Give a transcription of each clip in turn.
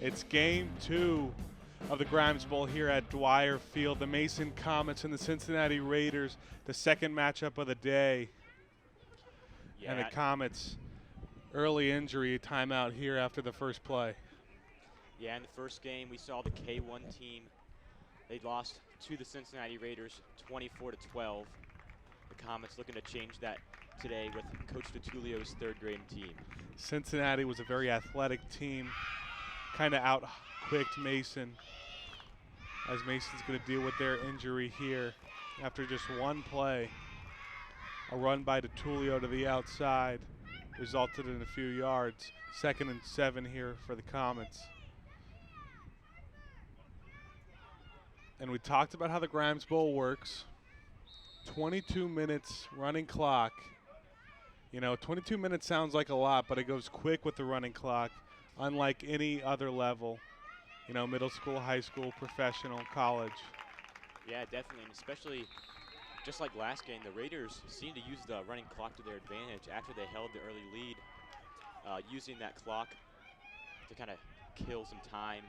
It's game 2 of the Grimes Bowl here at Dwyer Field. The Mason Comets and the Cincinnati Raiders, the second matchup of the day. Yeah. And the Comets, early injury timeout here after the first play. Yeah, in the first game, we saw the K1 team. They lost to the Cincinnati Raiders 24-12. The Comets looking to change that today with Coach DiTullio's third-grade team. Cincinnati was a very athletic team, kind of out-quicked Mason, as Mason's going to deal with their injury here after just one play. A run by DiTullio to the outside resulted in a few yards. 2nd and 7 here for the Comets. And we talked about how the Grimes Bowl works. 22 minutes running clock. You know, 22 minutes sounds like a lot, but it goes quick with the running clock, unlike any other level. You know, middle school, high school, professional, college. Yeah, definitely, and especially just like last game, the Raiders seemed to use the running clock to their advantage after they held the early lead, using that clock to kind of kill some time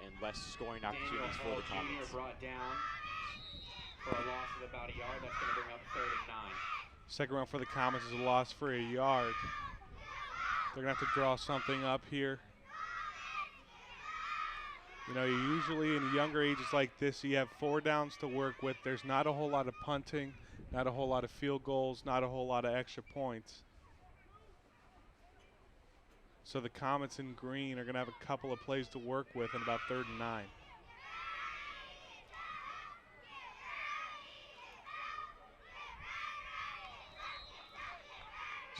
and less scoring opportunities for the Comets. Jr. brought down for a loss of about a yard. That's going to bring up 3rd and 9. Second round for the Comets is a loss for a yard. They're going to have to draw something up here. You know, usually in younger ages like this, you have 4 downs to work with. There's not a whole lot of punting, not a whole lot of field goals, not a whole lot of extra points. So the Comets in green are going to have a couple of plays to work with in about 3rd and 9.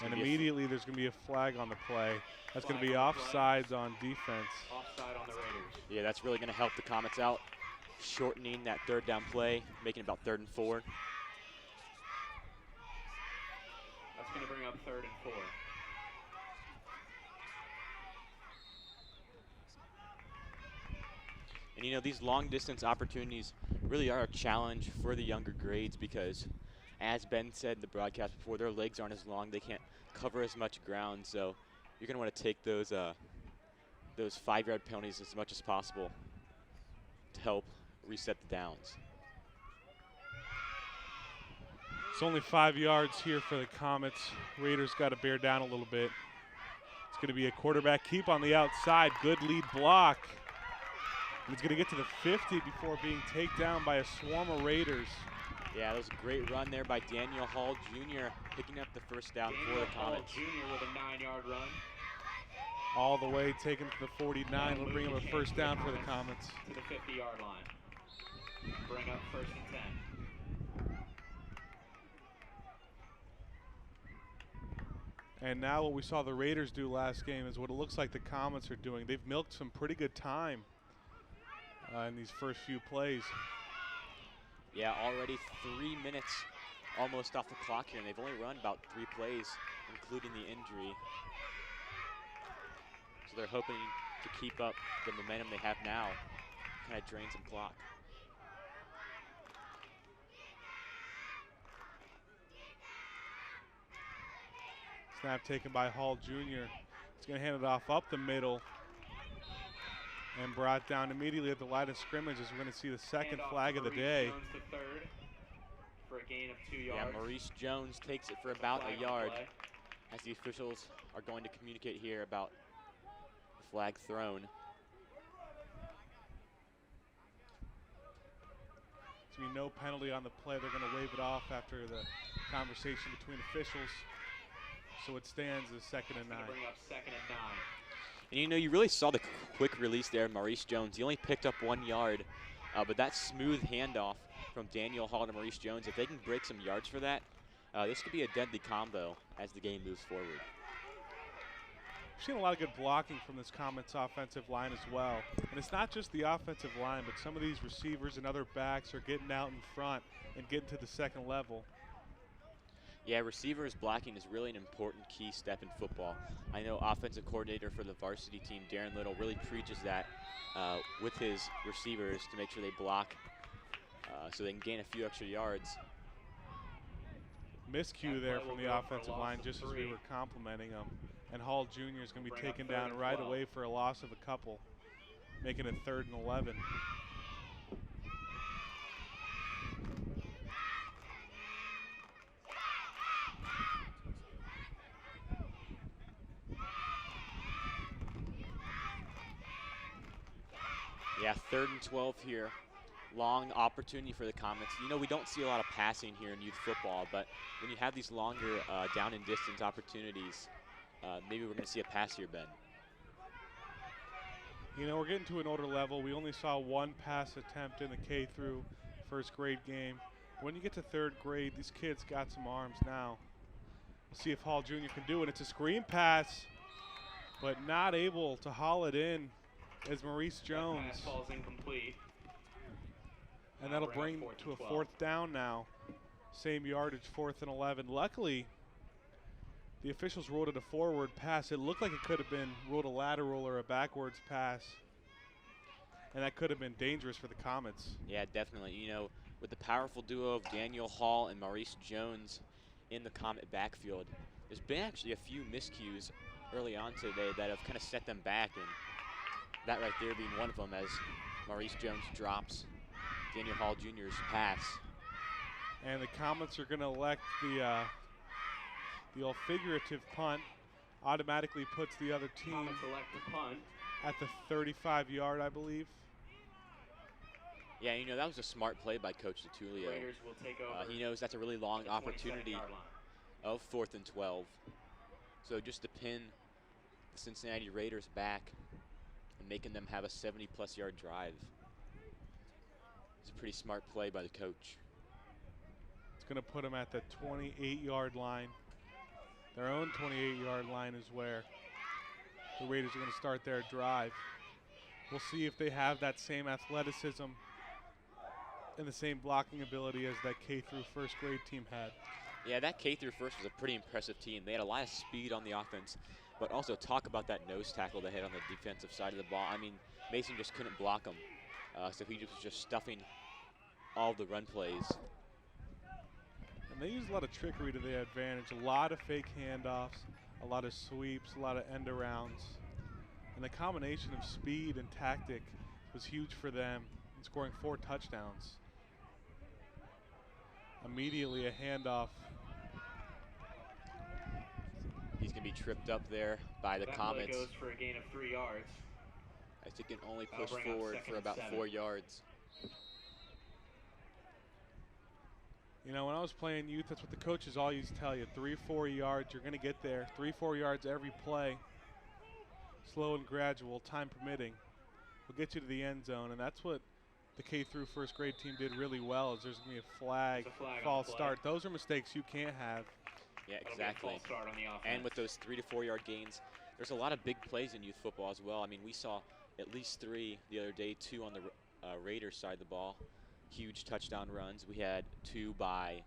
And immediately there's going to be a flag on the play. That's going to be offsides on defense. Offside on the Raiders. Yeah, that's really going to help the Comets out, shortening that 3rd down play, making it about 3rd and 4. That's going to bring up 3rd and 4. And you know, these long distance opportunities really are a challenge for the younger grades because, as Ben said in the broadcast before, their legs aren't as long. They can't cover as much ground. So you're going to want to take those 5-yard penalties as much as possible to help reset the downs. It's only 5 yards here for the Comets. Raiders got to bear down a little bit. It's going to be a quarterback keep on the outside. Good lead block. And he's going to get to the 50 before being taken down by a swarm of Raiders. Yeah, that was a great run there by Daniel Hall Jr. picking up the 1st down for the Comets. Hall Jr. with a 9-yard run. All the way taken to the 49. We'll bring him a 1st down for the Comets. To the 50-yard line. Bring up 1st and 10. And now what we saw the Raiders do last game is what it looks like the Comets are doing. They've milked some pretty good time in these first few plays. Yeah, already 3 minutes almost off the clock here, and they've only run about 3 plays, including the injury. So they're hoping to keep up the momentum they have now, kind of drain some clock. Snap taken by Hall Jr. He's going to hand it off up the middle and brought down immediately at the line of scrimmage as we're going to see the second flag of the day. Jones to 3rd for a gain of 2 yards. Yeah, Maurice Jones takes it for about a yard as the officials are going to communicate here about the flag thrown. So we no penalty on the play. They're going to wave it off after the conversation between officials. So it stands as 2nd and 9. Bring up 2nd and 9. And you know, you really saw the quick release there, Maurice Jones. He only picked up 1 yard, but that smooth handoff from Daniel Hall to Maurice Jones, if they can break some yards for that, this could be a deadly combo as the game moves forward. We've seen a lot of good blocking from this Comets offensive line as well. And it's not just the offensive line, but some of these receivers and other backs are getting out in front and getting to the second level. Yeah, receivers blocking is really an important key step in football. I know offensive coordinator for the varsity team, Darren Little, really preaches that with his receivers to make sure they block so they can gain a few extra yards. Miscue there from the offensive line just as we were complimenting him. And Hall Jr. is going to be taken down right away for a loss of a couple. making it 3rd and 11. Yeah, 3rd and 12 here. Long opportunity for the Comets. You know, we don't see a lot of passing here in youth football, but when you have these longer down and distance opportunities, maybe we're going to see a pass here, Ben. You know, we're getting to an older level. We only saw one pass attempt in the K through 1st grade game. When you get to 3rd grade, these kids got some arms now. We'll see if Hall Jr. can do it. It's a screen pass, but not able to haul it in as Maurice Jones. That pass falls incomplete. And that'll bring to a 4th down now. Same yardage, 4th and 11. Luckily, the officials ruled it a forward pass. It looked like it could have been ruled a lateral or a backwards pass. And that could have been dangerous for the Comets. Yeah, definitely. You know, with the powerful duo of Daniel Hall and Maurice Jones in the Comet backfield, there's been actually a few miscues early on today that have kind of set them back, and that right there being one of them as Maurice Jones drops Daniel Hall Jr.'s pass. And the Comets are going to elect the old figurative punt. Automatically puts the other team Comets elect to punt at the 35-yard, I believe. Yeah, you know, that was a smart play by Coach DeTulio. Raiders will take over. He knows that's a really long the opportunity 27-yard line. of 4th and 12. So just to pin the Cincinnati Raiders back and making them have a 70-plus yard drive. It's a pretty smart play by the coach. It's going to put them at the 28-yard line. Their own 28-yard line is where the Raiders are going to start their drive. We'll see if they have that same athleticism and the same blocking ability as that K through 1st grade team had. Yeah, that K through 1st was a pretty impressive team. They had a lot of speed on the offense, but also talk about that nose tackle they had on the defensive side of the ball. I mean, Mason just couldn't block them, so he was just stuffing all the run plays. And they use a lot of trickery to their advantage. A lot of fake handoffs, a lot of sweeps, a lot of end arounds. And the combination of speed and tactic was huge for them in scoring 4 touchdowns. Immediately a handoff. He's going to be tripped up there by the Comets. That play goes for a gain of 3 yards. I think it only That'll pushed bring up forward 2nd for and about 7. 4 yards. You know, when I was playing youth, that's what the coaches always tell you. 3-4 yards, you're going to get there. 3-4 yards every play. Slow and gradual, time permitting, will get you to the end zone. And that's what the K through 1st grade team did really well, is there's going to be a flag false start. Those are mistakes you can't have. Yeah, exactly. False start on the offense. And with those 3 to 4 yard gains, there's a lot of big plays in youth football as well. I mean, we saw at least 3 the other day, 2 on the Raiders side of the ball. Huge touchdown runs. We had 2 by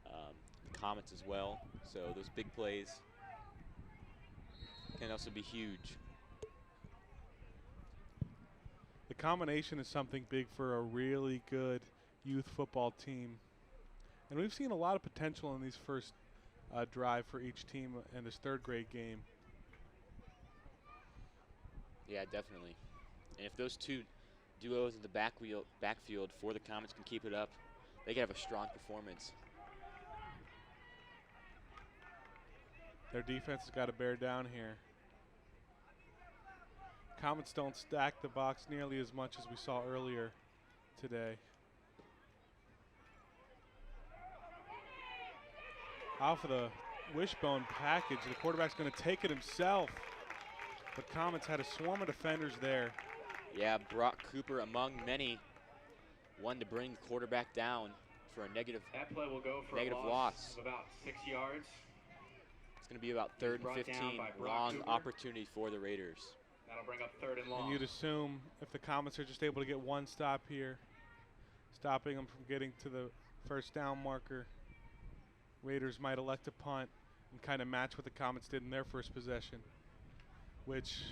the Comets as well. So those big plays can also be huge. The combination is something big for a really good youth football team. And we've seen a lot of potential in these first drive for each team in this 3rd grade game. Yeah, definitely. And if those 2 duos in the backfield for the Comets can keep it up, they can have a strong performance. Their defense has got to bear down here. Comets don't stack the box nearly as much as we saw earlier today. Off of the wishbone package, the quarterback's going to take it himself. But Comets had a swarm of defenders there. Yeah, Brock Cooper among many. One to bring the quarterback down for a negative That play will go for negative a loss. of about 6 yards. It's going to be about 3rd and 15. Long opportunity for the Raiders. That'll bring up 3rd and long. And you'd assume if the Comets are just able to get one stop here, stopping them from getting to the 1st down marker, Raiders might elect to punt and kind of match what the Comets did in their first possession, which,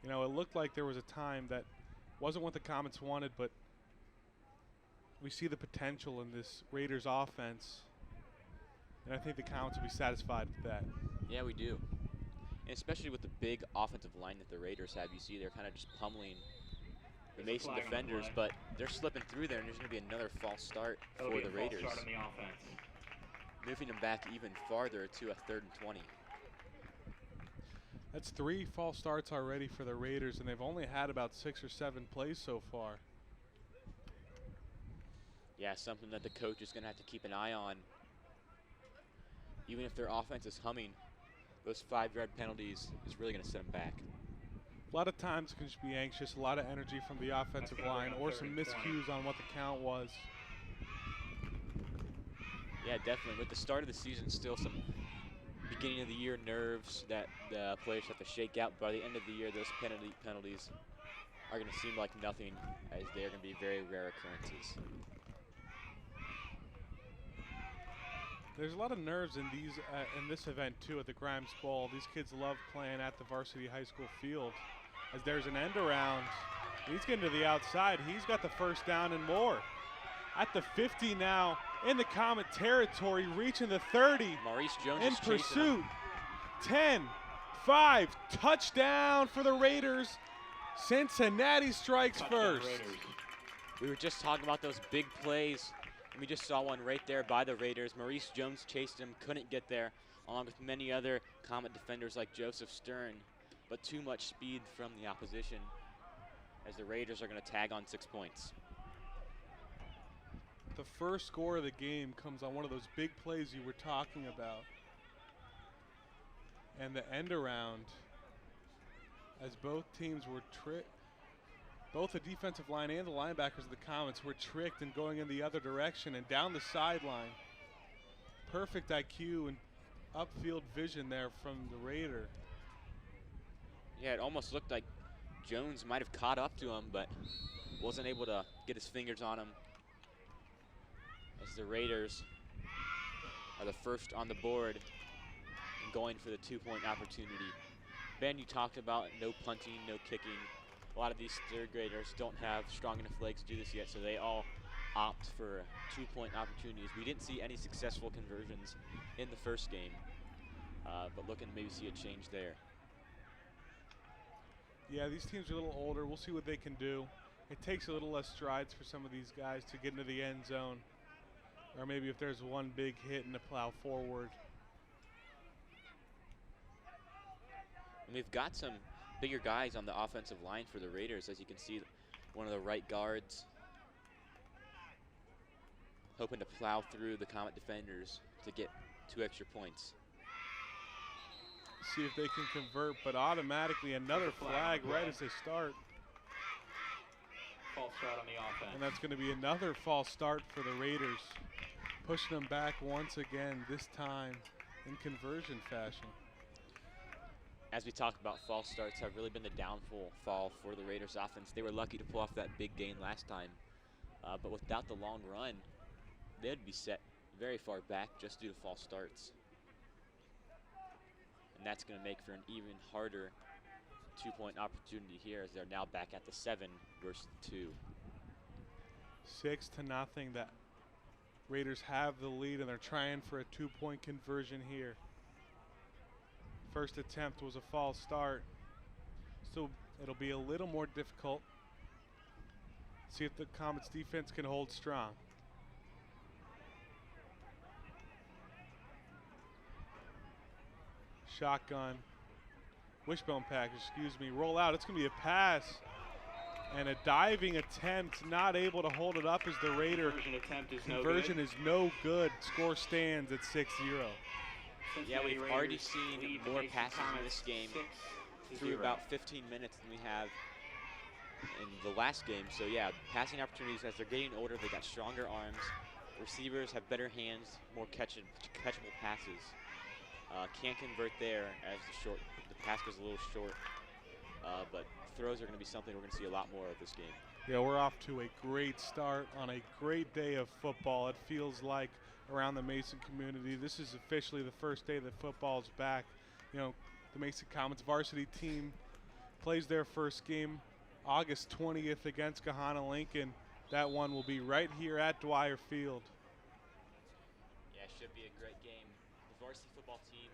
you know, it looked like there was a time that wasn't what the Comets wanted, but we see the potential in this Raiders offense, and I think the Comets will be satisfied with that. Yeah, we do. And especially with the big offensive line that the Raiders have, you see they're kind of just pummeling the Mason defenders, but they're slipping through there, and there's going to be another false start for the Raiders, False start on the offense. moving them back even farther to a 3rd and 20. That's 3 false starts already for the Raiders, and they've only had about 6 or 7 plays so far. Yeah, something that the coach is going to have to keep an eye on. Even if their offense is humming, those 5-yard penalties is really going to set them back. A lot of times it can just be anxious, a lot of energy from the offensive line, or some miscues on what the count was. Yeah, definitely. With the start of the season, still some beginning of the year nerves that the players have to shake out. By the end of the year, those penalties are going to seem like nothing, as they are going to be very rare occurrences. There's a lot of nerves in this event too at the Grimes Bowl. These kids love playing at the varsity high school field. As there's an end around, he's getting to the outside. He's got the first down and more. At the 50 now, in the Comet territory, reaching the 30. Maurice Jones in is chasing pursuit. him. 10, 5, touchdown for the Raiders. Cincinnati strikes first. We were just talking about those big plays, and we just saw one right there by the Raiders. Maurice Jones chased him, couldn't get there, along with many other Comet defenders like Joseph Stern, but too much speed from the opposition, as the Raiders are going to tag on 6 points. The first score of the game comes on one of those big plays you were talking about. And the end around, as both teams were both the defensive line and the linebackers of the Comets were tricked in going in the other direction and down the sideline. Perfect IQ and upfield vision there from the Raider. Yeah, it almost looked like Jones might have caught up to him, but wasn't able to get his fingers on him, as the Raiders are the first on the board and going for the 2-point opportunity. Ben, you talked about no punting, no kicking. A lot of these 3rd graders don't have strong enough legs to do this yet, so they all opt for 2-point opportunities. We didn't see any successful conversions in the first game, but looking to maybe see a change there. Yeah, these teams are a little older. We'll see what they can do. It takes a little less strides for some of these guys to get into the end zone, or maybe if there's one big hit and to plow forward. And we've got some bigger guys on the offensive line for the Raiders, as you can see, one of the right guards hoping to plow through the Comet defenders to get 2 extra points. See if they can convert, but automatically another flag right as they start. False start on the offense. And that's going to be another false start for the Raiders, pushing them back once again, this time in conversion fashion. As we talked about, false starts have really been the downfall for the Raiders offense. They were lucky to pull off that big gain last time, but without the long run, they'd be set very far back just due to false starts. And that's going to make for an even harder 2-point opportunity here, as they're now back at the 7 versus 2. 6-0. The Raiders have the lead, and they're trying for a 2-point conversion here. First attempt was a false start, so it'll be a little more difficult. See if the Comets defense can hold strong. Shotgun, wishbone package, excuse me, roll out. It's going to be a pass and a diving attempt, not able to hold it up as the Raider. Conversion is no good. Score stands at 6-0. Yeah, we've already seen more passes in this game through about 15 minutes than we have in the last game. So yeah, passing opportunities, as they're getting older, they got stronger arms. Receivers have better hands, more catchable passes. Can't convert there, as the pass goes a little short. But throws are going to be something we're going to see a lot more of this game. Yeah, we're off to a great start on a great day of football. It feels like around the Mason community, this is officially the first day that football's back. You know, the Mason Comets varsity team plays their first game August 20th against Gahanna Lincoln. That one will be right here at Dwyer Field. Yeah, it should be a great game. The varsity football team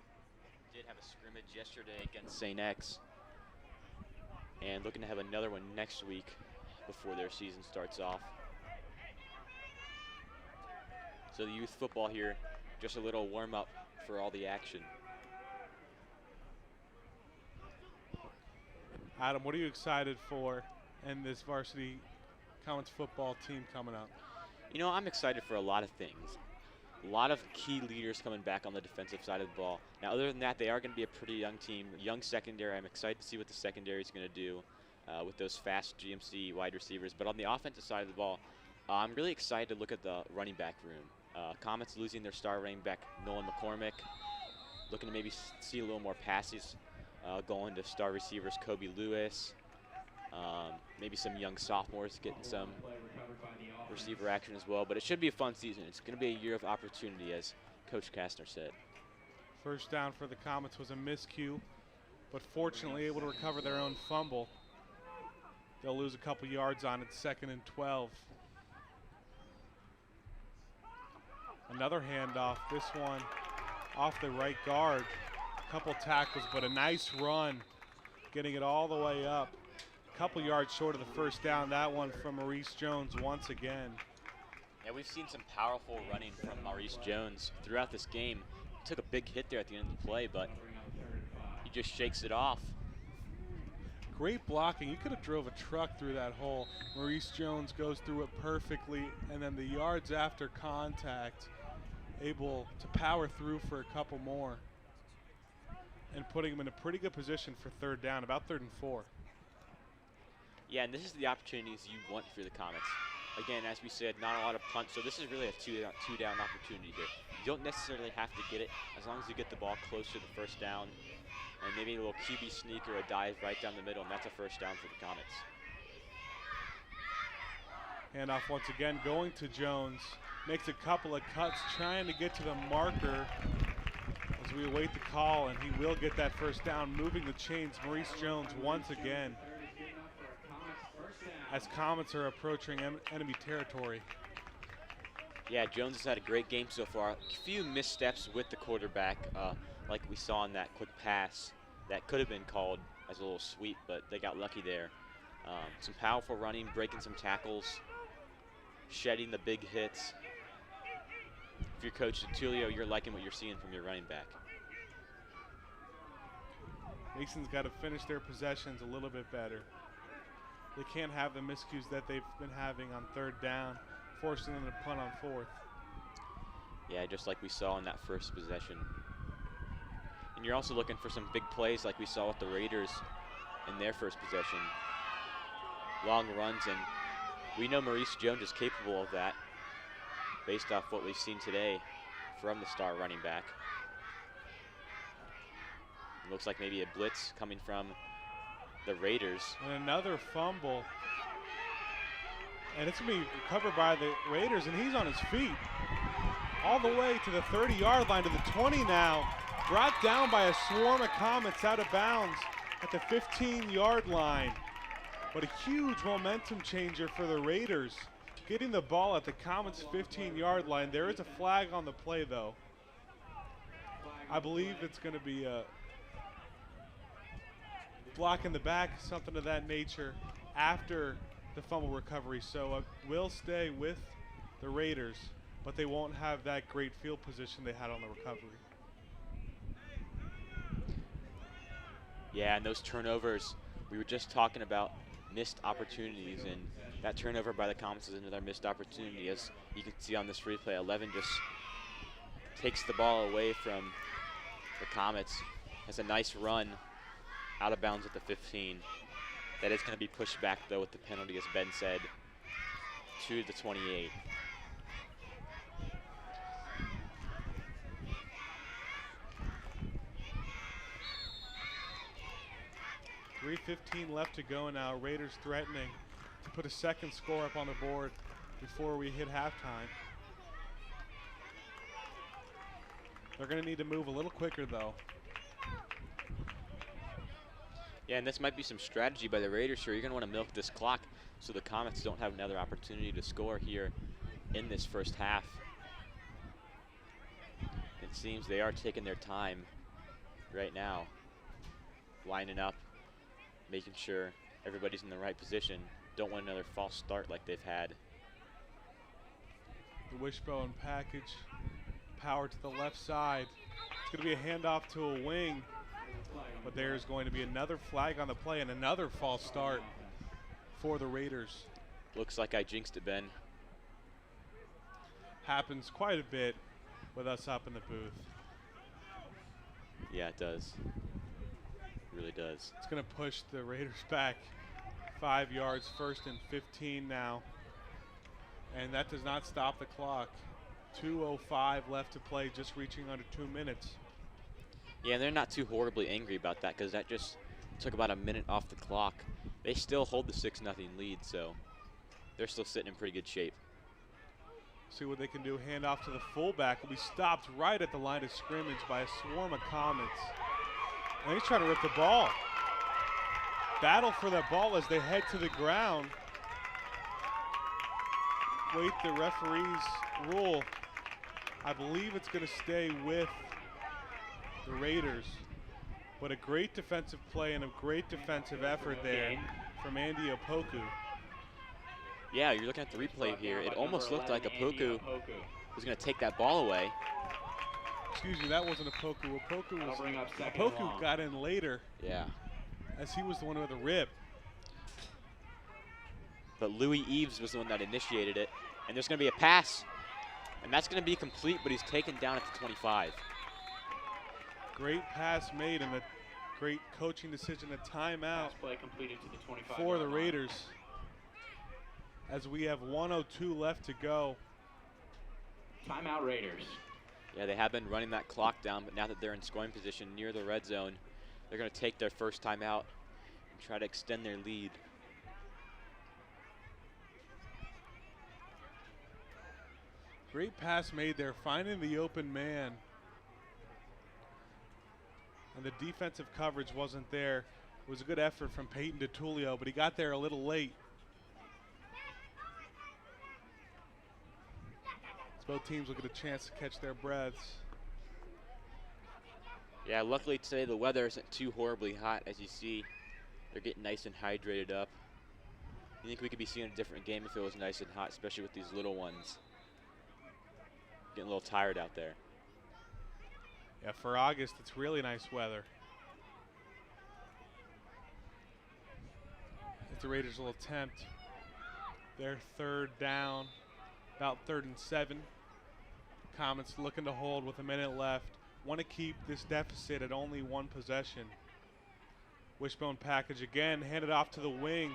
did have a scrimmage yesterday against St. X, and looking to have another one next week before their season starts off. So the youth football here, just a little warm-up for all the action. Adam, what are you excited for in this varsity Comets football team coming up? You know, I'm excited for a lot of things. A lot of key leaders coming back on the defensive side of the ball. Now, other than that, they are going to be a pretty young team, young secondary. I'm excited to see what the secondary is going to do with those fast GMC wide receivers. But on the offensive side of the ball, I'm really excited to look at the running back room. Comets losing their star running back, Nolan McCormick. Looking to maybe see a little more passes going to star receivers, Kobe Lewis. Maybe some young sophomores getting some receiver action as well. But it should be a fun season. It's going to be a year of opportunity, as Coach Kastner said. First down for the Comets was a miscue, but fortunately able to recover their own fumble. They'll lose a couple yards on it, 2nd and 12. Another handoff, this one off the right guard. A couple tackles, but a nice run, getting it all the way up. A couple yards short of the first down. That one from Maurice Jones once again. Yeah, we've seen some powerful running from Maurice Jones throughout this game. He took a big hit there at the end of the play, but he just shakes it off. Great blocking. You could have drove a truck through that hole. Maurice Jones goes through it perfectly, and then the yards after contact, able to power through for a couple more and putting him in a pretty good position for 3rd down, about 3rd and 4. Yeah, and this is the opportunities you want for the Comets. Again, as we said, not a lot of punts, so this is really a two-down opportunity here. You don't necessarily have to get it as long as you get the ball close to the first down, and maybe a little QB sneak or a dive right down the middle, and that's a first down for the Comets. Handoff once again going to Jones. Makes a couple of cuts, trying to get to the marker as we await the call, and he will get that first down, moving the chains. Maurice Jones once again, as Comets are approaching enemy territory. Yeah, Jones has had a great game so far. A few missteps with the quarterback, like we saw in that quick pass that could have been called as a little sweep, but they got lucky there. Some powerful running, breaking some tackles, shedding the big hits. If you're Coach Tulio, you're liking what you're seeing from your running back. Mason's got to finish their possessions a little bit better. They can't have the miscues that they've been having on 3rd down, forcing them to punt on 4th. Yeah, just like we saw in that first possession. And you're also looking for some big plays like we saw with the Raiders in their first possession. Long runs, and we know Maurice Jones is capable of that based off what we've seen today from the star running back. It looks like maybe a blitz coming from the Raiders. And another fumble. And it's going to be recovered by the Raiders, and he's on his feet. All the way to the 30-yard line, to the 20 now. Brought down by a swarm of Comets out of bounds at the 15-yard line. But a huge momentum changer for the Raiders. Getting the ball at the Comets' 15-yard line. There is a flag on the play, though. I believe it's going to be a block in the back, something of that nature, after the fumble recovery. So it will stay with the Raiders, but they won't have that great field position they had on the recovery. Yeah, and those turnovers, we were just talking about missed opportunities, and that turnover by the Comets is another missed opportunity. As you can see on this replay, 11 just takes the ball away from the Comets. Has a nice run out of bounds at the 15. That is going to be pushed back, though, with the penalty, as Ben said, to the 28. .315 left to go now. Raiders threatening to put a second score up on the board before we hit halftime. They're going to need to move a little quicker, though. Yeah, and this might be some strategy by the Raiders here. You're going to want to milk this clock so the Comets don't have another opportunity to score here in this first half. It seems they are taking their time right now, lining up, making sure everybody's in the right position. don't want another false start like they've had. The wishbone package, power to the left side. It's going to be a handoff to a wing, but there's going to be another flag on the play and another false start for the Raiders. Looks like I jinxed it, Ben. Happens quite a bit with us up in the booth. Yeah, it does. It really does. It's going to push the Raiders back 5 yards, 1st and 15 now. And that does not stop the clock. 2:05 left to play, just reaching under 2 minutes. Yeah, they're not too horribly angry about that because that just took about a minute off the clock. They still hold the 6-0 lead, so they're still sitting in pretty good shape. See what they can do. Hand off to the fullback. Will be stopped right at the line of scrimmage by a swarm of Comets. And he's trying to rip the ball. Battle for that ball as they head to the ground. Wait, the referee's rule. I believe it's going to stay with the Raiders. But a great defensive play and a great defensive effort there from Andy Opoku. Yeah, you're looking at the replay here. It almost looked like Opoku was going to take that ball away. Excuse me, that wasn't Opoku. Opoku got in later. Yeah. As he was the one who had the rip. But Louis Eves was the one that initiated it. And there's going to be a pass. And that's going to be complete, but he's taken down at the 25. Great pass made and a great coaching decision, a timeout Play completed to the 25 for the Raiders. As we have 1:02 left to go. Timeout Raiders. Yeah, they have been running that clock down, but now that they're in scoring position near the red zone, they're going to take their first time out and try to extend their lead. Great pass made there, finding the open man. And the defensive coverage wasn't there. It was a good effort from Peyton DeTulio, but he got there a little late. So both teams will get a chance to catch their breaths. Yeah, luckily today the weather isn't too horribly hot. As you see, they're getting nice and hydrated up. You think we could be seeing a different game if it was nice and hot, especially with these little ones. Getting a little tired out there. Yeah, for August, it's really nice weather. If the Raiders will attempt their third down, about 3rd and 7. Comets looking to hold with a minute left. Want to keep this deficit at only 1 possession. Wishbone package again, handed off to the wing.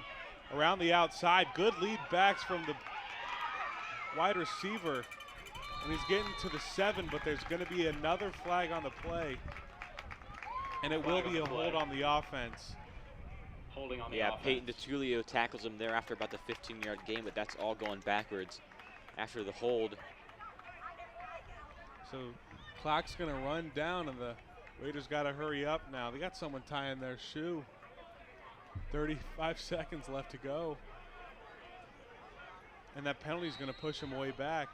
Around the outside, good lead backs from the wide receiver. And he's getting to the 7, but there's going to be another flag on the play. And it will be a hold on the offense. Holding on the yeah, offense. Peyton DeTulio tackles him there after about the 15-yard gain, but that's all going backwards after the hold. So clock's going to run down, and the Raiders got to hurry up now. They got someone tying their shoe. 35 seconds left to go. And that penalty is going to push them way back.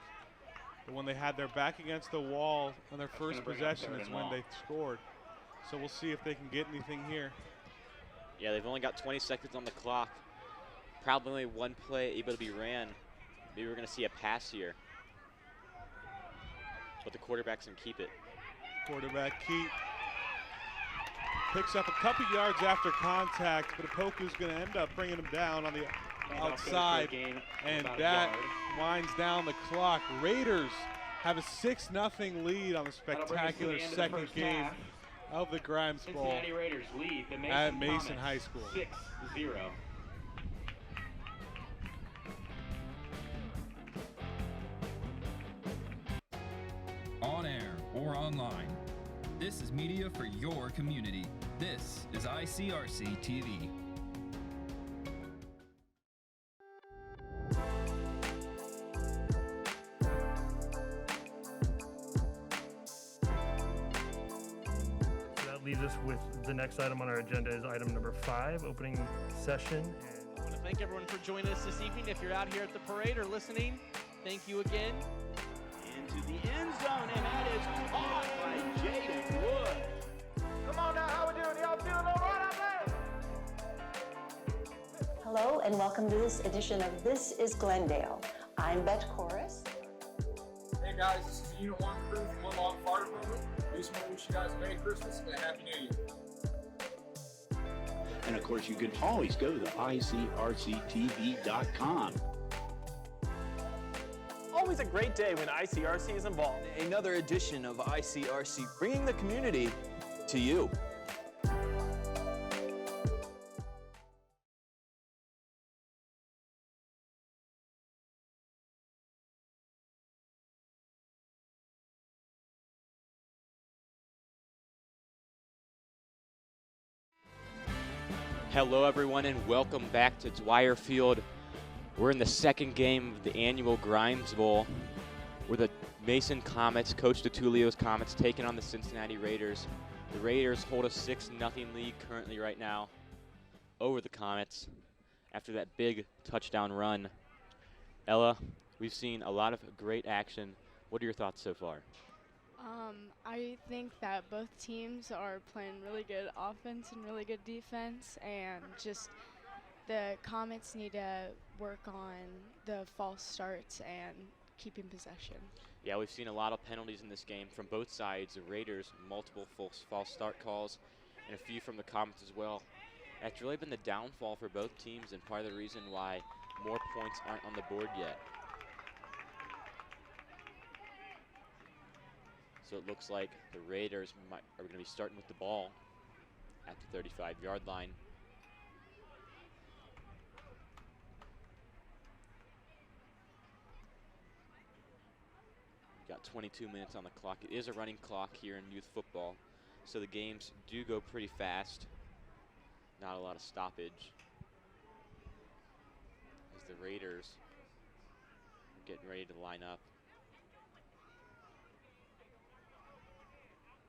But when they had their back against the wall on their first possession is when they scored. So we'll see if they can get anything here. Yeah, they've only got 20 seconds on the clock. Probably only one play able to be ran. Maybe we're going to see a pass here. But the quarterback's going to keep it. Quarterback keep. Picks up a couple yards after contact, but Opoku's going to end up bringing him down on the outside. And that winds down the clock. Raiders have a 6-0 lead on the spectacular second game of the Grimes Bowl Cincinnati Raiders lead the at Mason High School. 6-0. On air or online, this is media for your community. This is ICRC-TV. Leaves us with the next item on our agenda is item number 5, opening session. I want to thank everyone for joining us this evening. If you're out here at the parade or listening, thank you again. Into the end zone, and that is caught by Jaden Wood. Come on now, how we doing? Y'all feeling all right out there? Hello and welcome to this edition of This is Glendale. I'm Bet Chorus. Hey guys, this is the Unit 1 crew from Woodlawn Fire Department. We just want to wish you guys a Merry Christmas and a Happy New Year. And of course, you can always go to ICRC-TV.com. Always a great day when ICRC is involved. Another edition of ICRC, bringing the community to you. Hello everyone and welcome back to Dwyer Field. We're in the second game of the annual Grimes Bowl where the Mason Comets, Coach DeTulio's Comets, taking on the Cincinnati Raiders. The Raiders hold a 6-0 lead currently right now over the Comets after that big touchdown run. Ella, we've seen a lot of great action. What are your thoughts so far? I think that both teams are playing really good offense and really good defense, and just the Comets need to work on the false starts and keeping possession. Yeah, we've seen a lot of penalties in this game from both sides. The Raiders, multiple false start calls, and a few from the Comets as well. That's really been the downfall for both teams and part of the reason why more points aren't on the board yet. So it looks like the Raiders are going to be starting with the ball at the 35-yard line. We've got 22 minutes on the clock. It is a running clock here in youth football, so the games do go pretty fast. Not a lot of stoppage. As the Raiders are getting ready to line up.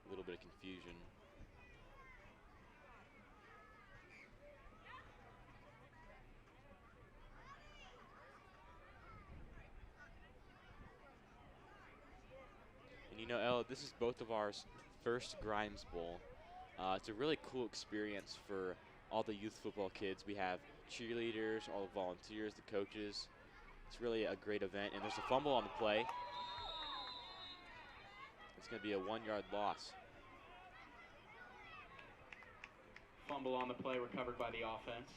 A little bit of confusion. And you know, Ella, this is both of our first Grimes Bowl. It's a really cool experience for all the youth football kids. We have cheerleaders, all the volunteers, the coaches. It's really a great event, and there's a fumble on the play. It's going to be a 1-yard loss. Fumble on the play recovered by the offense.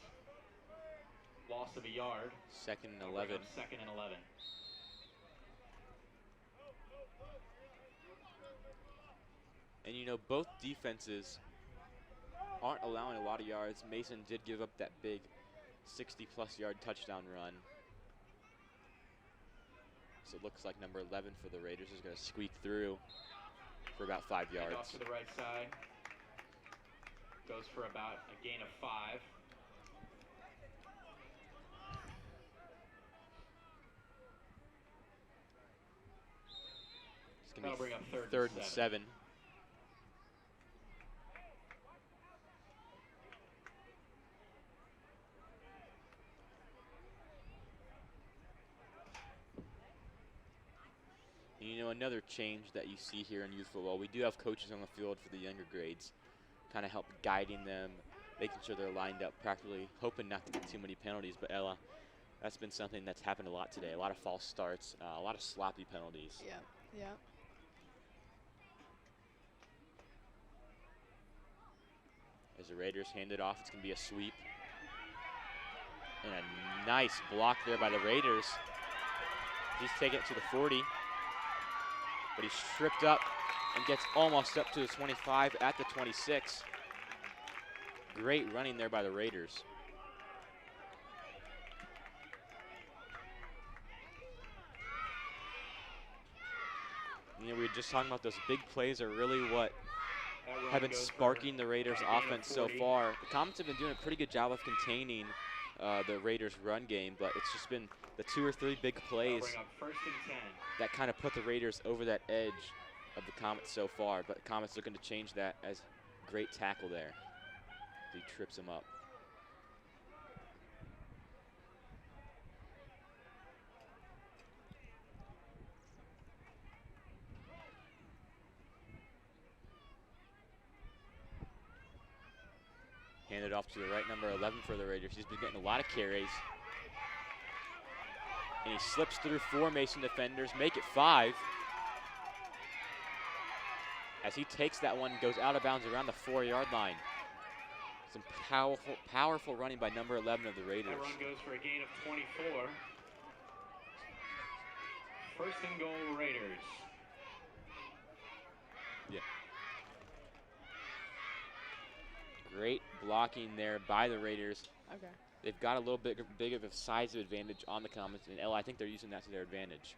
Loss of a yard. Second and 11. Second and 11. And you know, both defenses aren't allowing a lot of yards. Mason did give up that big 60-plus yard touchdown run. So it looks like number 11 for the Raiders is going to squeak through for about 5 yards. Off to the right side. Goes for about a gain of 5. It's going to bring be up third and 7. And you know, another change that you see here in youth football, we do have coaches on the field for the younger grades, kind of help guiding them, making sure they're lined up properly, hoping not to get too many penalties. But Ella, that's been something that's happened a lot today. A lot of false starts, a lot of sloppy penalties. Yeah, yeah. As the Raiders hand it off, it's going to be a sweep. And a nice block there by the Raiders. He's taking it to the 40. But he's stripped up and gets almost up to the 25 at the 26. Great running there by the Raiders. You know, we were just talking about those big plays are really what have been sparking the Raiders' offense so far. The Comets have been doing a pretty good job of containing the Raiders' run game, but it's just been the 2 or 3 big plays that kind of put the Raiders over that edge of the Comets so far. But the Comets looking to change that as great tackle there. He trips him up. Handed off to the right, number 11 for the Raiders. He's been getting a lot of carries. And he slips through 4 Mason defenders, make it 5. As he takes that one, goes out of bounds around the 4-yard line. Some powerful running by number 11 of the Raiders. That run goes for a gain of 24. First and goal, Raiders. Yeah. Great blocking there by the Raiders. Okay. They've got a little bit big of a size advantage on the Comets, and Ella, I think they're using that to their advantage.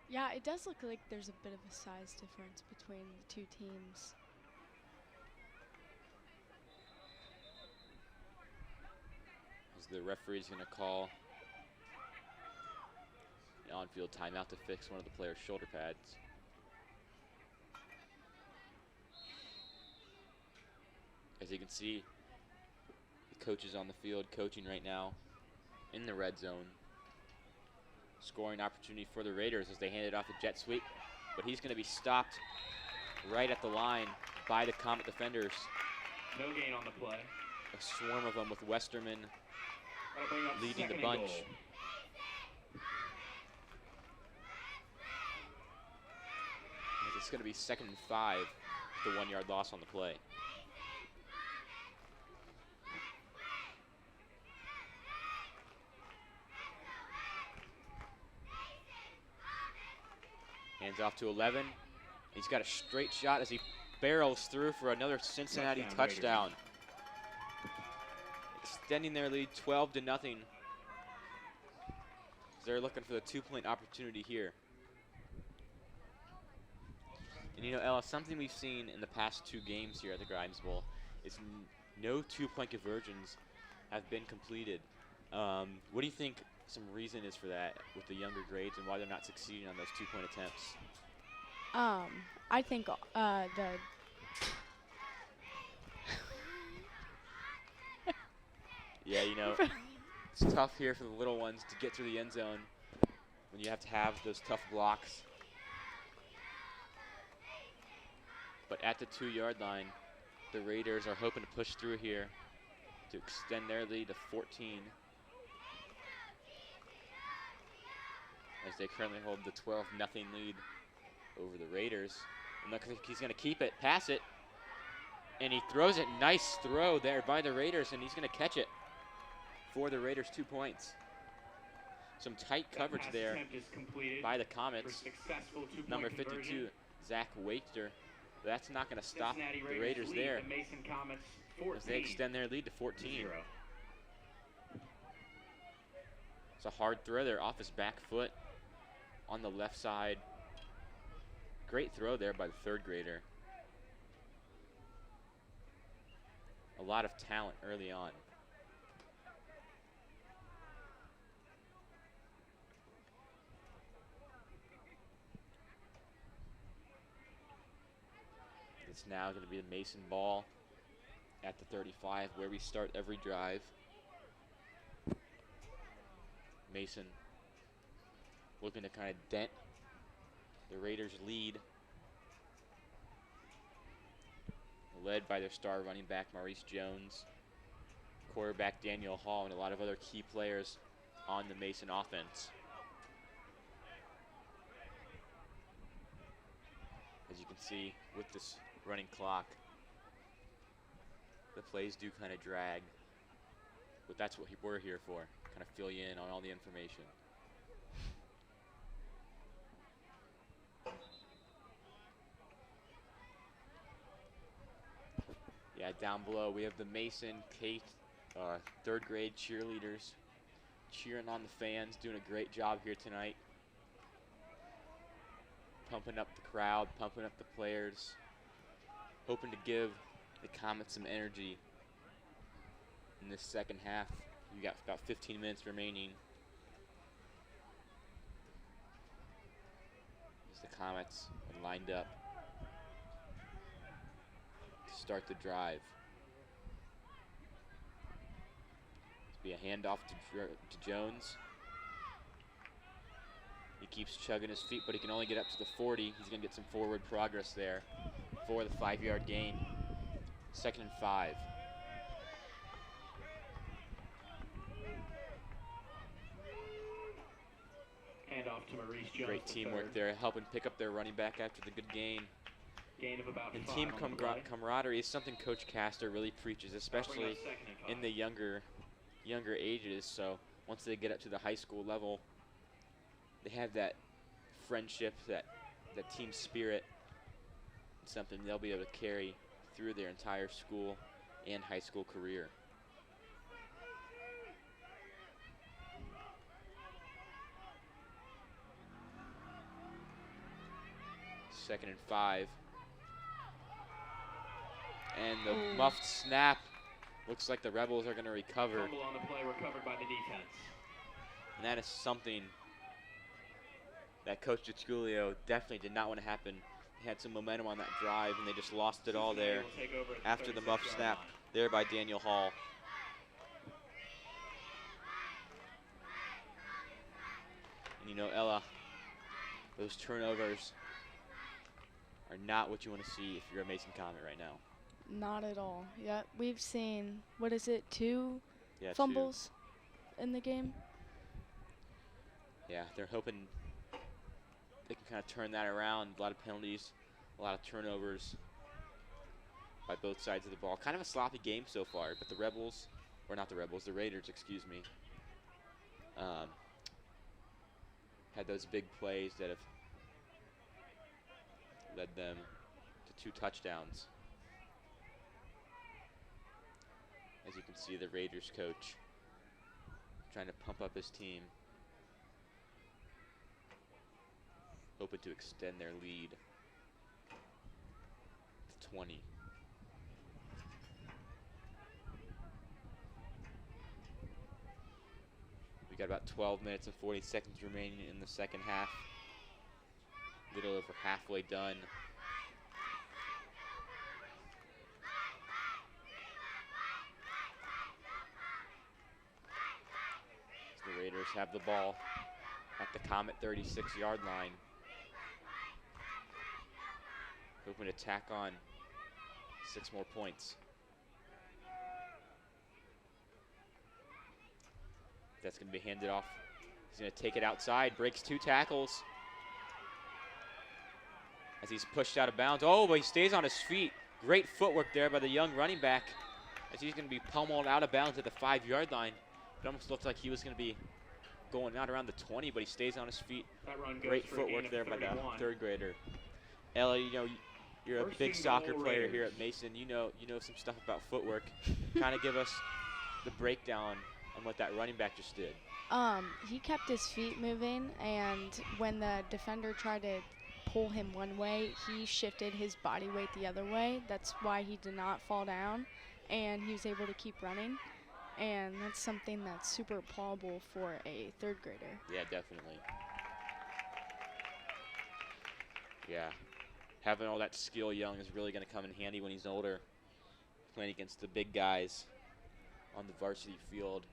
Yeah, it does look like there's a bit of a size difference between the two teams. As the referee's going to call an on-field timeout to fix one of the players' shoulder pads. As you can see, the coaches on the field coaching right now in the red zone. Scoring opportunity for the Raiders as they hand it off to jet sweep, but he's going to be stopped right at the line by the Comet defenders. No gain on the play. A swarm of them with Westerman leading the bunch. It's going to be 2nd and 5, the 1-yard loss on the play. Hands off to 11. He's got a straight shot as he barrels through for another Cincinnati touchdown. Extending their lead 12-0. They're looking for the 2-point opportunity here. And you know, Ella, something we've seen in the past 2 games here at the Grimes Bowl is no 2-point conversions have been completed. What do you think some reason is for that with the younger grades and why they're not succeeding on those 2-point attempts? I think Yeah, you know, it's tough here for the little ones to get through the end zone when you have to have those tough blocks. But at the 2-yard line, the Raiders are hoping to push through here to extend their lead to 14. As they currently hold the 12-0 lead over the Raiders. And looks like he's going to keep it, pass it. And he throws it. Nice throw there by the Raiders, and he's going to catch it for the Raiders, 2 points. Some tight coverage there by the Comets. Number 52, Zach Wachter. That's not going to stop the Raiders there as they extend their lead to 14. It's a hard throw there off his back foot on the left side. Great throw there by the 3rd grader. A lot of talent early on. It's now going to be the Mason ball at the 35 where we start every drive. Mason looking to kind of dent the Raiders' lead. Led by their star running back Maurice Jones, quarterback Daniel Hall, and a lot of other key players on the Mason offense. As you can see with this running clock, the plays do kind of drag, but that's what we're here for, kind of fill you in on all the information. Yeah, down below we have the Mason Kate 3rd grade cheerleaders cheering on the fans, doing a great job here tonight. Pumping up the crowd, pumping up the players, hoping to give the Comets some energy in this second half. You got about 15 minutes remaining as the Comets are lined up to start the drive. Be a handoff to Jones. He keeps chugging his feet, but he can only get up to the 40. He's going to get some forward progress there for the 5-yard gain. 2nd and 5. Handoff to Maurice Jones. Great teamwork there, helping pick up their running back after the good gain. Gain of about And 5 team on the play. camaraderie is something Coach Castor really preaches, especially in the younger ages. So once they get up to the high school level, they have that friendship, that team spirit. It's something they'll be able to carry through their entire school and high school career. Second and 5. And the muffed snap. Looks like the Rebels are going to recover. Fumble on the play recovered by the defense. And that is something that Coach DiTullio definitely did not want to happen. He had some momentum on that drive, and they just lost it all there after the muffed snap there by Daniel Hall. And you know, Ella, those turnovers are not what you want to see if you're a Mason Comet right now. Not at all. Yeah, we've seen, what is it, two Yeah, fumbles in the game? Yeah, they're hoping they can kind of turn that around. A lot of penalties, a lot of turnovers by both sides of the ball. Kind of a sloppy game so far, but the Rebels, or not the Rebels, the Raiders, excuse me, had those big plays that have led them to 2 touchdowns. As you can see, the Raiders coach trying to pump up his team, hoping to extend their lead to 20. We got about 12 minutes and 40 seconds remaining in the second half. A little over halfway done. The Raiders have the ball at the Comet 36-yard line. Hoping to tack on 6 more points. That's going to be handed off. He's going to take it outside, breaks 2 tackles as he's pushed out of bounds. Oh, but he stays on his feet. Great footwork there by the young running back as he's going to be pummeled out of bounds at the 5-yard line. It almost looked like he was going to be going out around the 20, but he stays on his feet. Great footwork there by the 3rd grader. Ella, you know, you're a big soccer player here at Mason. You know some stuff about footwork. Kind of give us the breakdown on what that running back just did. He kept his feet moving, and when the defender tried to pull him one way, he shifted his body weight the other way. That's why he did not fall down, and he was able to keep running. And that's something that's super applaudable for a 3rd grader. Yeah, definitely. Yeah. Having all that skill young is really going to come in handy when he's older, playing against the big guys on the varsity field.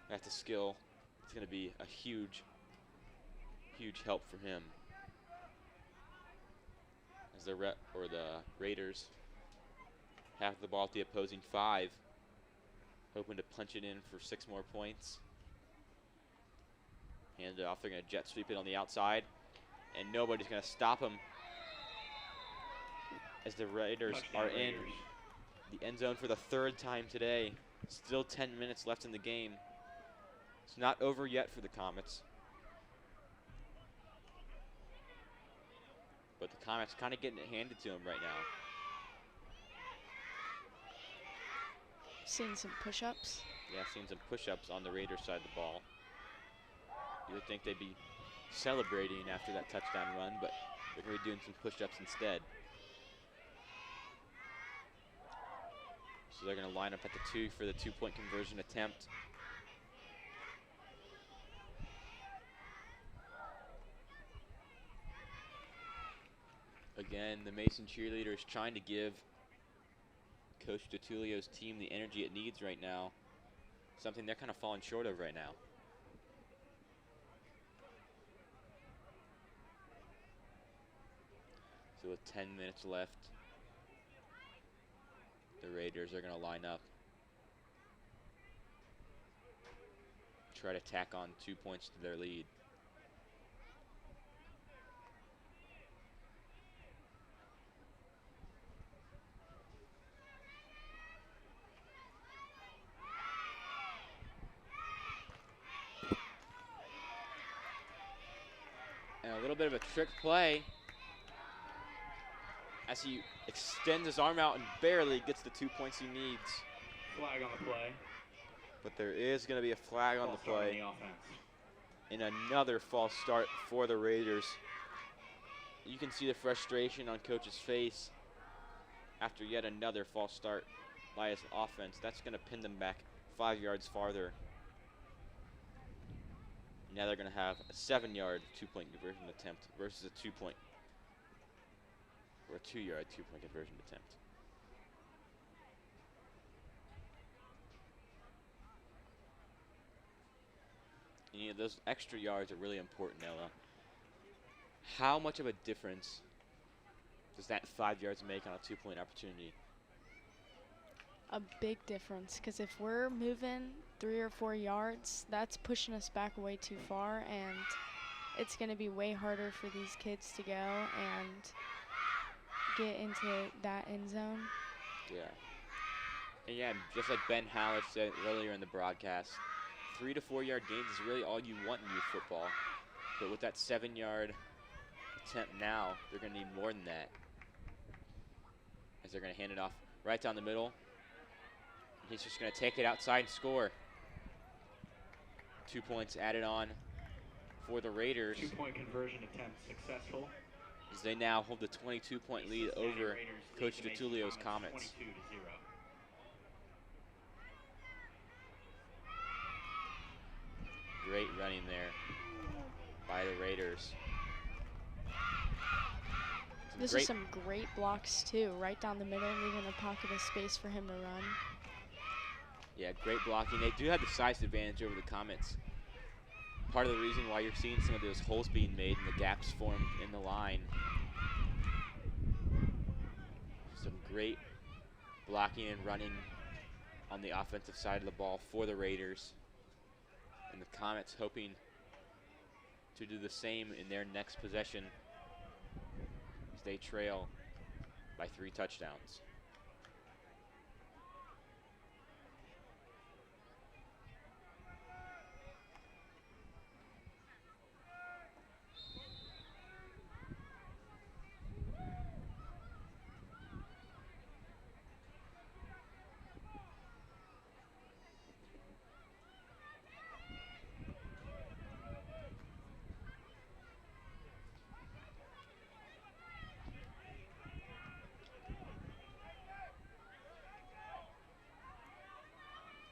That's a skill. It's going to be a huge help for him. As the Raiders have the ball at the opposing 5, hoping to punch it in for 6 more points. Hand it off. They're going to jet sweep it on the outside, and nobody's going to stop him as the Raiders are in the end zone for the 3rd time today. Still 10 minutes left in the game. It's not over yet for the Comets. But the Comets kind of getting it handed to them right now. Seeing some push-ups. Yeah, seeing some push-ups on the Raiders side of the ball. You would think they'd be celebrating after that touchdown run, but they're going to be doing some push-ups instead. So they're going to line up at the 2 for the 2-point conversion attempt. Again, the Mason cheerleaders trying to give Coach DiTullio's team the energy it needs right now. Something they're kind of falling short of right now. So with 10 minutes left, the Raiders are going to line up. try to tack on 2 points to their lead. And a little bit of a trick play as he extends his arm out and barely gets the 2 points he needs. Flag on the play. But there is going to be a flag on the False start play. on the offense. And another false start for the Raiders. You can see the frustration on Coach's face after yet another false start by his offense. That's going to pin them back 5 yards farther. Now they're going to have a 7-yard 2-point conversion attempt versus a 2-point or a 2-yard 2-point conversion attempt. And, you know, those extra yards are really important, Ella. How much of a difference does that 5 yards make on a 2-point opportunity? A big difference, because if we're moving 3 or 4 yards, that's pushing us back way too far, and it's going to be way harder for these kids to go and get into that end zone. Yeah. And yeah, just like Ben Howard said earlier in the broadcast, 3 to 4 yard gains is really all you want in youth football. But with that 7-yard attempt now, they're going to need more than that. As they're going to hand it off right down the middle. He's just going to take it outside and score. 2 points added on for the Raiders. 2-point conversion attempt successful. As they now hold the 22-point lead over Coach DeTulio's Comets. 22-0. Great running there by the Raiders. This is some great blocks too, right down the middle, leaving a pocket of space for him to run. Yeah, great blocking. They do have the size advantage over the Comets. Part of the reason why you're seeing some of those holes being made and the gaps formed in the line. Some great blocking and running on the offensive side of the ball for the Raiders. And the Comets hoping to do the same in their next possession as they trail by 3 touchdowns.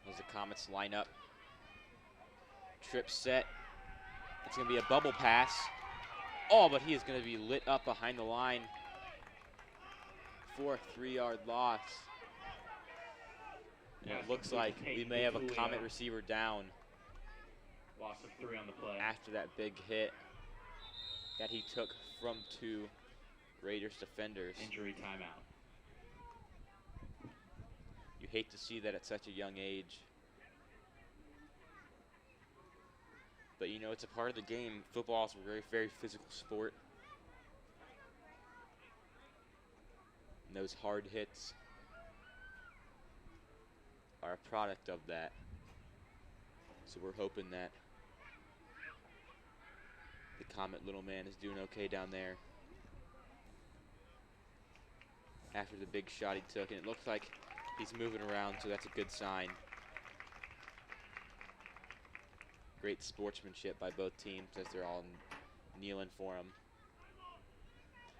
As the Comets line up, trip set. It's going to be a bubble pass. Oh, but he is going to be lit up behind the line for a 3-yard loss. And it looks like we may have a Comet receiver down. Loss of 3 on the play. After that big hit that he took from 2 Raiders defenders. Injury timeout. You hate to see that at such a young age. But you know, it's a part of the game. Football is a very, very physical sport. And those hard hits are a product of that. So we're hoping that the Comet little man is doing okay down there after the big shot he took. And it looks like he's moving around, so that's a good sign. Great sportsmanship by both teams as they're all kneeling for him.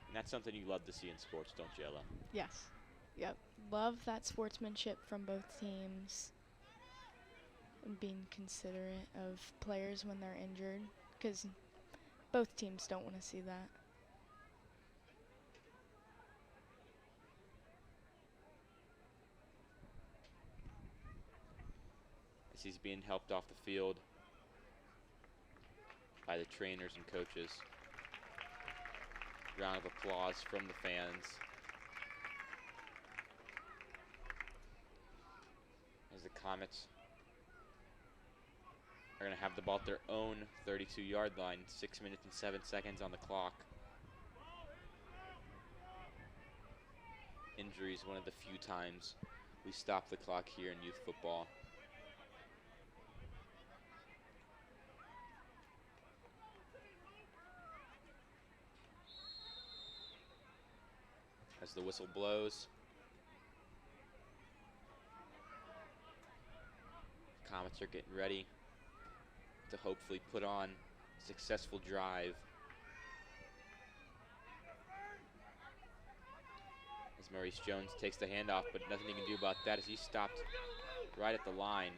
And that's something you love to see in sports, don't you, Ella? Yes. Yep. Love that sportsmanship from both teams. And being considerate of players when they're injured, because both teams don't want to see that. As he's being helped off the field by the trainers and coaches. Round of applause from the fans. As the Comets are going to have the ball at their own 32-yard line. 6 minutes and 7 seconds on the clock. Injuries, one of the few times we stop the clock here in youth football. As the whistle blows, Comets are getting ready to hopefully put on a successful drive. As Maurice Jones takes the handoff, but nothing he can do about that as he stopped right at the line.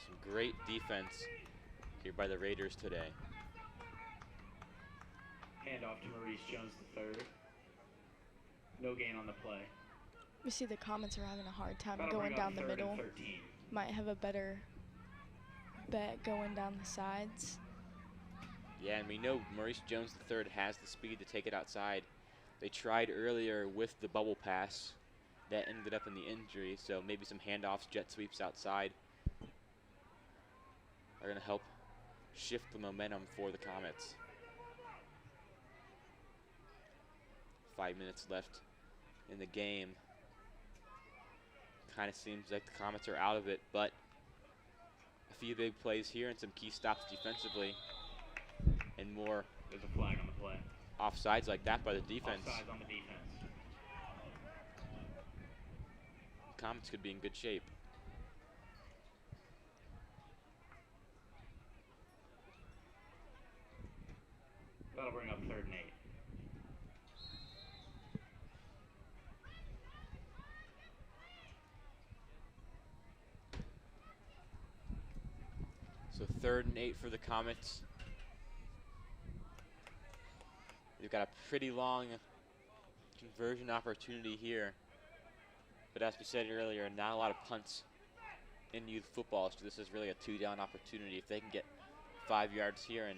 Some great defense here by the Raiders today. Handoff to Maurice Jones III. No gain on the play. We see the Comets are having a hard time That'll going bring up down the 3rd and middle. 13. Might have a better bet going down the sides. Yeah, and we know Maurice Jones III has the speed to take it outside. They tried earlier with the bubble pass. That ended up in the injury, so maybe some handoffs, jet sweeps outside are going to help shift the momentum for the Comets. 5 minutes left in the game. Kind of seems like the Comets are out of it, but a few big plays here and some key stops defensively, and more. There's a flag on the play. Offsides like that by the defense. Offsides on the defense. Comets could be in good shape. That'll bring up 3rd and 8. So 3rd and 8 for the Comets. They've got a pretty long conversion opportunity here. But as we said earlier, not a lot of punts in youth football, so this is really a 2-down opportunity. If they can get 5 yards here and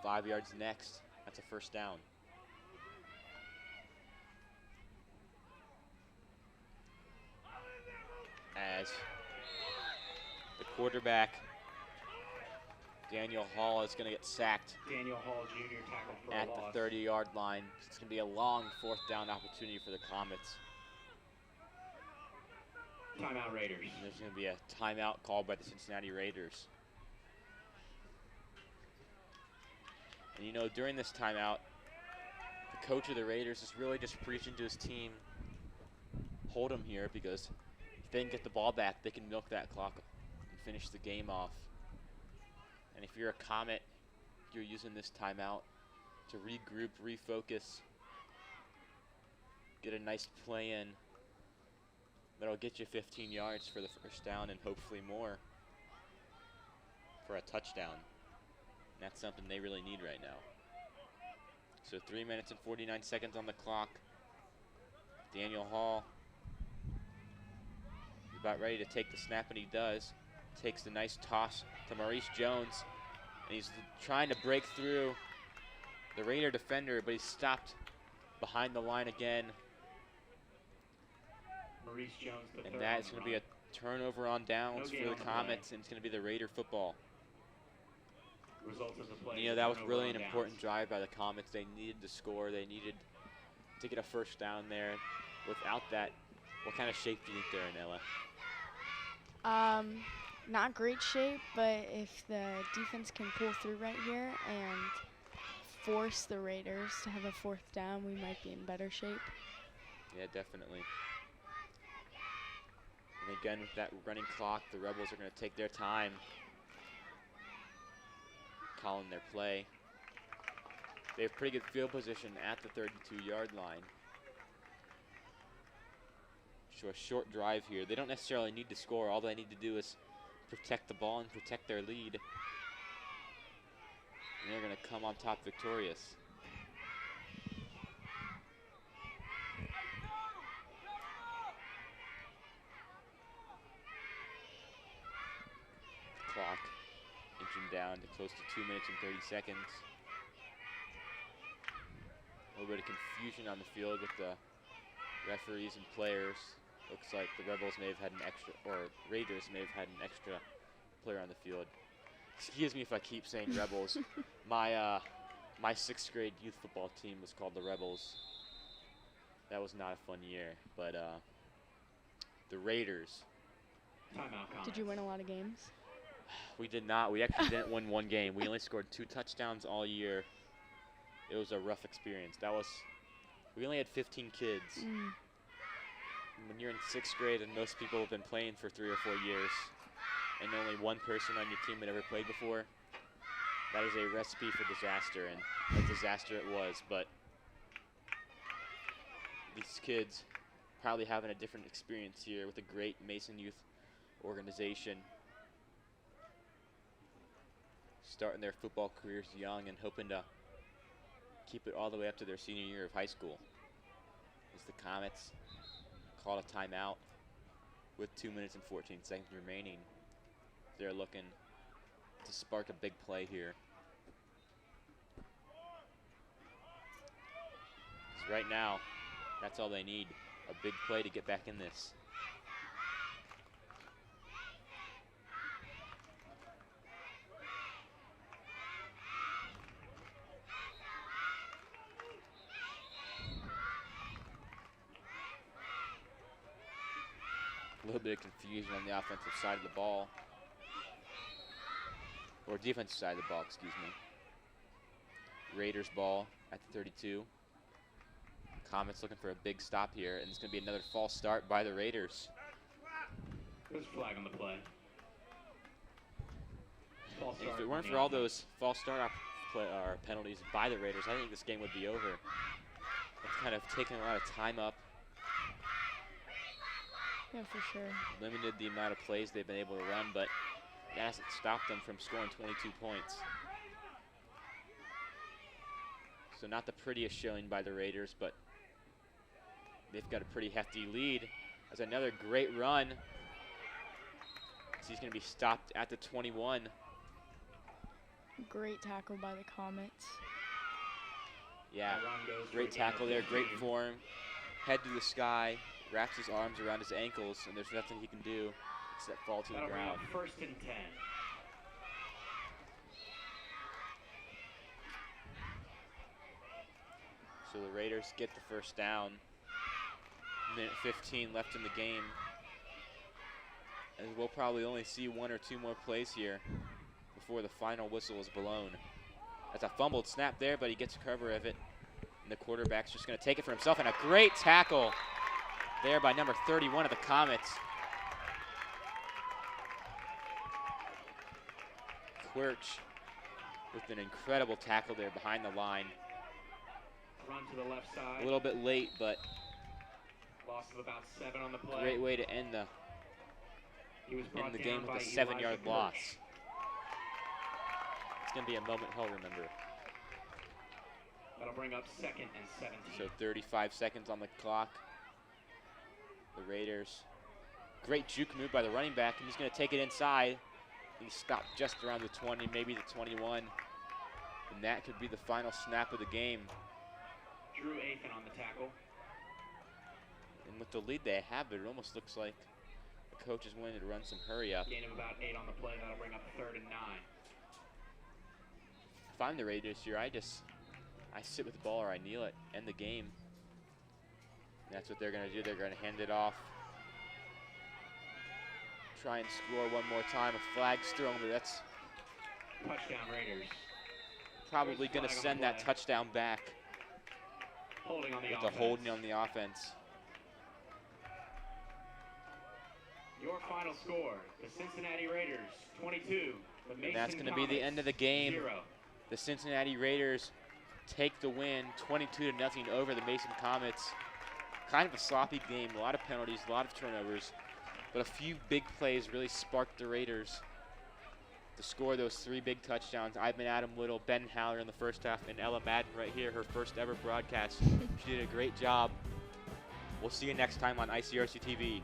5 yards next, that's a 1st down. As the quarterback, Daniel Hall, is going to get sacked. Daniel Hall Jr. tackled for at a loss. the 30-yard line. It's going to be a long 4th down opportunity for the Comets. Timeout Raiders. And there's going to be a timeout called by the Cincinnati Raiders. And you know, during this timeout, the coach of the Raiders is really just preaching to his team, hold them here, because if they can get the ball back, they can milk that clock and finish the game off. And if you're a Comet, you're using this timeout to regroup, refocus, get a nice play in that'll get you 15 yards for the 1st down and hopefully more for a touchdown. And that's something they really need right now. So 3 minutes and 49 seconds on the clock. Daniel Hall is about ready to take the snap, and he does. Takes the nice toss to Maurice Jones, and he's trying to break through the Raider defender, but he's stopped behind the line again. Maurice Jones III. And that is going to be a turnover on downs for the Comets, and it's going to be the Raider football. Results of the play. You know, that was really an important drive by the Comets. They needed to score. They needed to get a 1st down there. Without that, what kind of shape do you think they're in, Ella? Not great shape, but if the defense can pull through right here and force the Raiders to have a 4th down, we might be in better shape. Yeah, definitely. And again, with that running clock, the Rebels are going to take their time calling their play. They have pretty good field position at the 32-yard line. So a short drive here. They don't necessarily need to score. All they need to do is protect the ball and protect their lead. And they're going to come on top victorious. Clock inching down to close to 2 minutes and 30 seconds. A little bit of confusion on the field with the referees and players. Looks like the Rebels may have had an extra, or Raiders may have had an extra player on the field. Excuse me if I keep saying Rebels. My 6th grade youth football team was called the Rebels. That was not a fun year, but the Raiders. Did you win a lot of games? We did not. We actually didn't win one game. We only scored 2 touchdowns all year. It was a rough experience. We only had 15 kids. When you're in 6th grade and most people have been playing for 3 or 4 years, and only one person on your team had ever played before, that is a recipe for disaster, and a disaster it was. But these kids probably having a different experience here with a great Mason Youth organization, starting their football careers young and hoping to keep it all the way up to their senior year of high school. As the Comets called a timeout with 2 minutes and 14 seconds remaining. They're looking to spark a big play here. 'Cause right now, that's all they need, a big play to get back in this. A little bit of confusion on the offensive side of the ball. Or defensive side of the ball, excuse me. Raiders ball at the 32. Comets looking for a big stop here, and it's going to be another false start by the Raiders. There's a flag on the play. If it weren't for all those false start penalties by the Raiders, I think this game would be over. It's kind of taken a lot of time up. Yeah, for sure. Limited the amount of plays they've been able to run, but that hasn't stopped them from scoring 22 points. So not the prettiest showing by the Raiders, but they've got a pretty hefty lead. As another great run. So he's going to be stopped at the 21. Great tackle by the Comets. Yeah, great tackle there, great form. Head to the sky, wraps his arms around his ankles, and there's nothing he can do except fall to the ground. First and 10. So the Raiders get the first down. Minute 15 left in the game. And we'll probably only see 1 or 2 more plays here before the final whistle is blown. That's a fumbled snap there, but he gets cover of it. And the quarterback's just going to take it for himself. And a great tackle there by number 31 of the Comets. Quirch with an incredible tackle there behind the line. Run to the left side. A little bit late, but loss of about 7 on the play. Great way to end the game with a 7-yard loss. It's going to be a moment he'll remember. That'll bring up 2nd and 17. So 35 seconds on the clock. The Raiders. Great juke move by the running back, and he's going to take it inside. He stopped just around the 20, maybe the 21. And that could be the final snap of the game. Drew Athan on the tackle. And with the lead they have, it almost looks like the coach is willing to run some hurry up. Gain of about 8 on the play. That'll bring up 3rd and 9. If I'm the Raiders here, I sit with the ball or I kneel it, end the game. And that's what they're going to do. They're going to hand it off. Try and score one more time. A flag's thrown, but that's touchdown Raiders. Probably going to send that touchdown back. Holding on the with offense. the holding on the offense. Your final score, the Cincinnati Raiders 22. And that's going to be the end of the game. 0. The Cincinnati Raiders take the win 22-0 over the Mason Comets. Kind of a sloppy game, a lot of penalties, a lot of turnovers, but a few big plays really sparked the Raiders to score those 3 big touchdowns. I've been Adam Little, Ben Haller in the first half, and Ella Madden right here, her first ever broadcast. She did a great job. We'll see you next time on ICRC-TV.